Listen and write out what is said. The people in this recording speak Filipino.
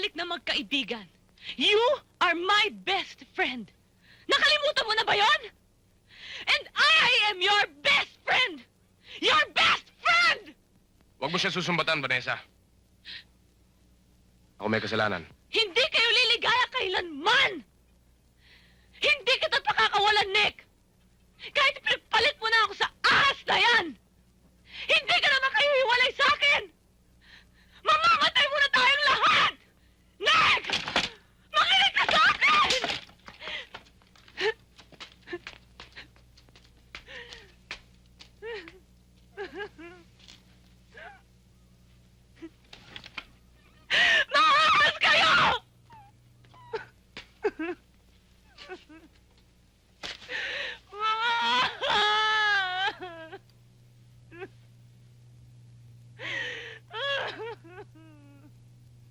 matalik na magkaibigan. You are my best friend. Nakalimutan mo na ba yon? And I am your best friend! Your best friend! Huwag mo siya susumbatan, Vanessa. Ako may kasalanan. Hindi kayo liligaya kailanman! Hindi kita pakakawalan, Nick! Kahit pinagpalit mo na ako sa ahas na yan! Hindi ka naman kayo hiwalay sa akin! Mama!